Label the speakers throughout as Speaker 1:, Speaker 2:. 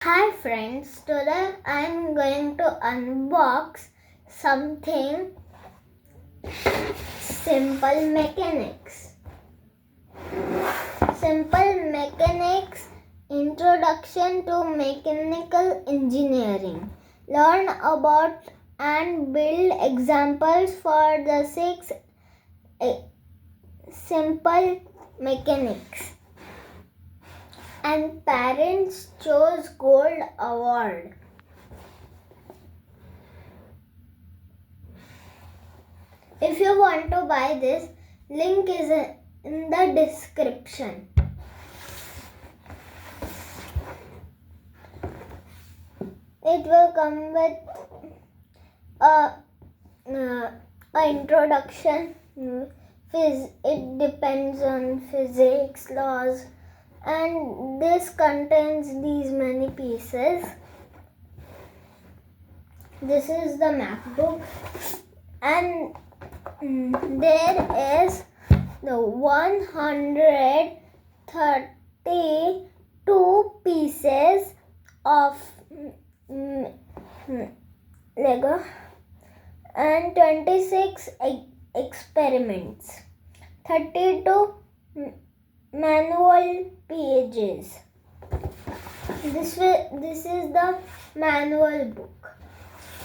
Speaker 1: Hi friends, today I am going to unbox something simple mechanics. Simple mechanics introduction to mechanical engineering. Learn about and build examples for the 6 simple mechanics. And parents chose gold award. If you want to buy this, link is in the description. It will come with a introduction. It depends on physics, laws, and this contains these many pieces. This is the MacBook, and there is the 132 pieces of Lego and 26 experiments, 32 manual pages. This is the manual book.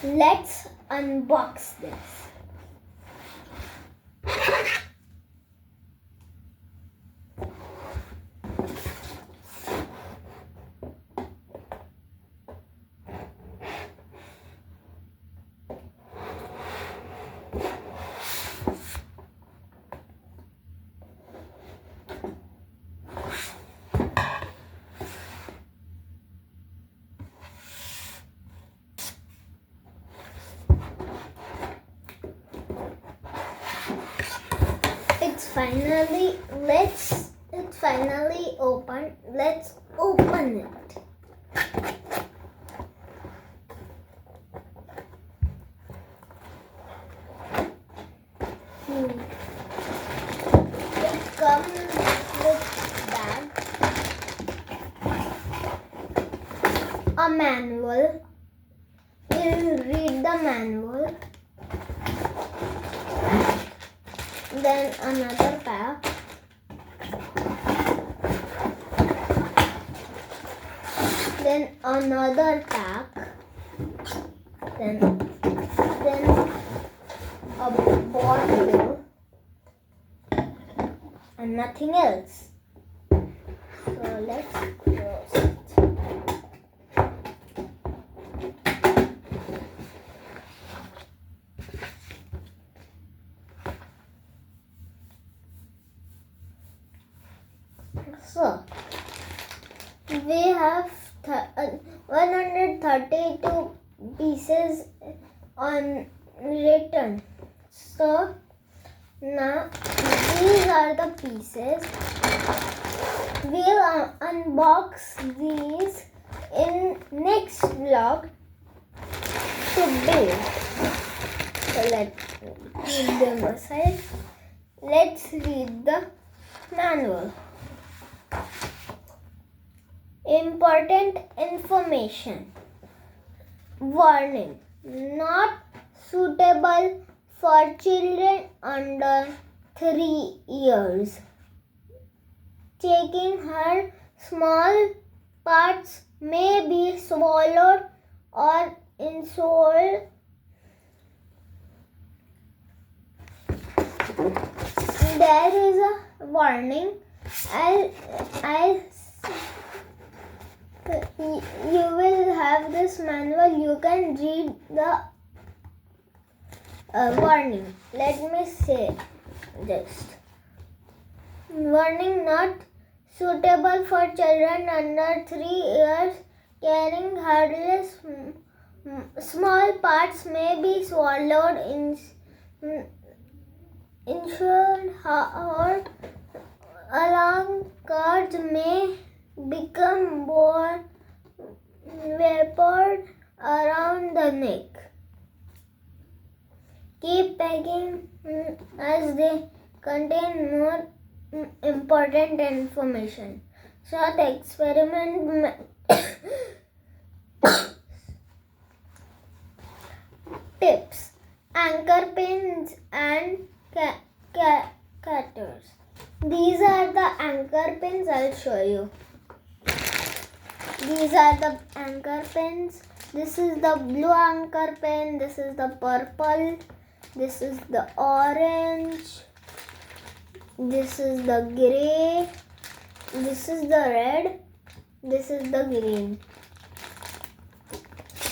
Speaker 1: Let's unbox this. It's finally open. Let's open it. It comes with bag, a manual. We'll read the manual. Then another pack. Then another pack. Then a bottle. And nothing else. So let's close it. So we have 132 pieces on written. So now these are the pieces. We'll unbox these in next vlog to build. So let's put them aside. Let's read the manual. Important information. Warning: not suitable for children under 3 years. Taking her small parts may be swallowed or insoled. There is a warning. You will have this manual. You can read the warning. Let me say this. Warning: not suitable for children under 3 years. Carrying headless small parts may be swallowed, injured, or alarm cards may become born vapored around the neck. Keep packing as they contain more important information. Short experiment tips, anchor pins and cutters. These are the anchor pins. I'll show you. These are the anchor pins. This is the blue anchor pin. This is the purple. This is the orange. This is the grey. This is the red. This is the green.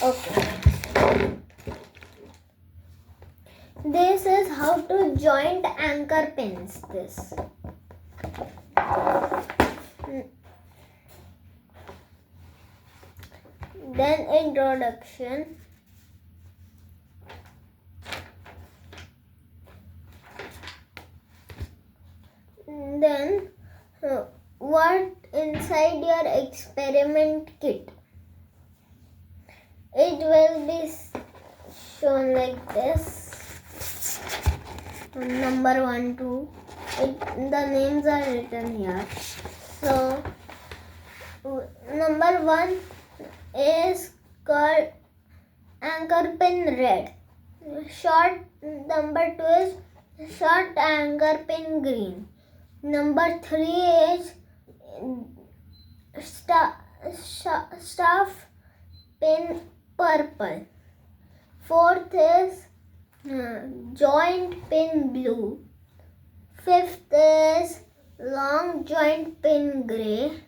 Speaker 1: Okay. This is how to joint anchor pins. This. Then introduction. Then what inside your experiment kit? It will be shown like this. Number 1, 2. The names are written here. So number 1 is called anchor pin red. Number 2 is short anchor pin green. Number 3 is staff pin purple. 4th is joint pin blue. 5th is long joint pin grey.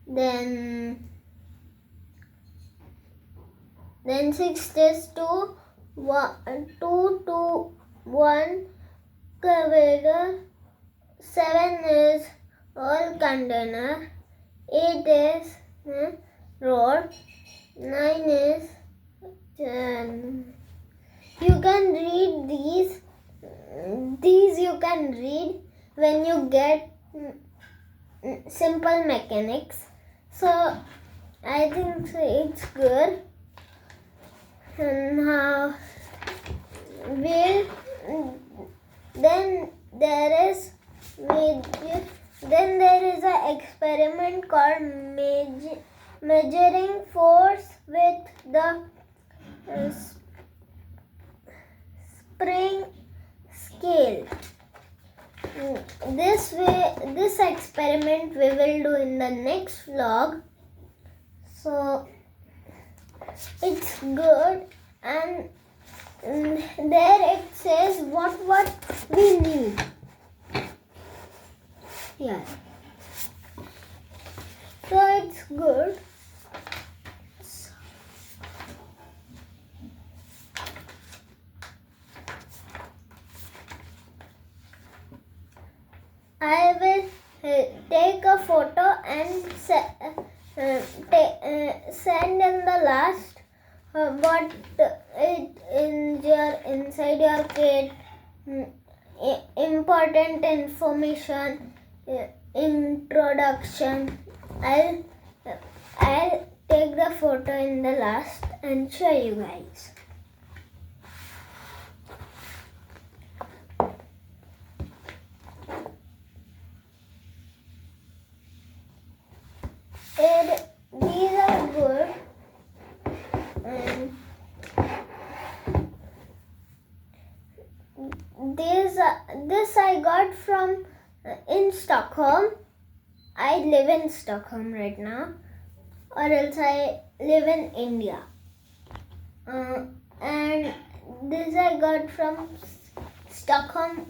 Speaker 1: Then 6th is 2 to 1 conveyor. 7 is all container. 8 is road. 9 is you can read these. These you can read when you get simple mechanics. So I think it's good. And now then there is an experiment called measuring force with the spring scale. This experiment we will do in the next vlog. So it's good, and there it says what we need here. So it's good. I will take a photo and send in the last what it inside your kit, important information, introduction. I'll take the photo in the last and show you guys. These are good. And this I got from in Stockholm. I live in Stockholm right now, or else I live in India. And this I got from Stockholm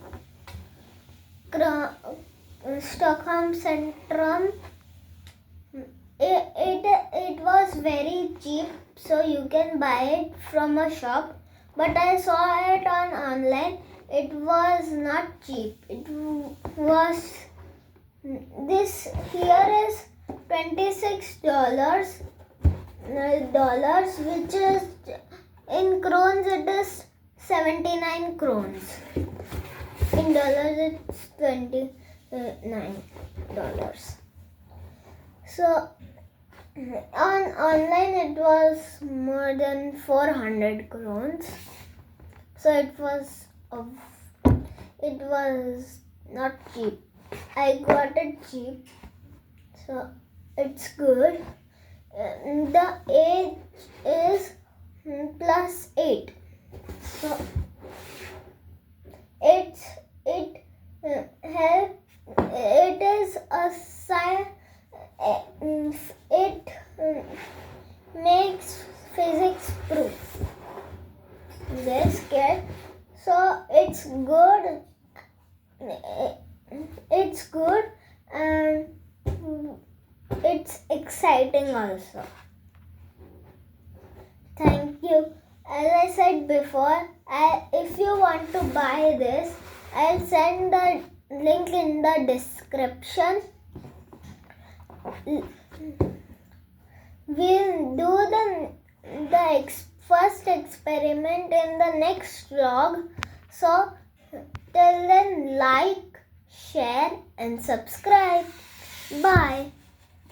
Speaker 1: Centrum. It was very cheap, so you can buy it from a shop. But I saw it online. It was not cheap. It was this here is $26, which is in crowns it is 79 crowns. In dollars it's $29. So online it was more than 400 crowns. So it was not cheap. I got it cheap. So it's good. The age is +8. So it help. It is a sign. It makes physics proof. This kid. So it's good. It's good and it's exciting also. Thank you. As I said before, if you want to buy this, I'll send the link in the description. We'll do the first experiment in the next vlog. So till then, like, share and subscribe. Bye.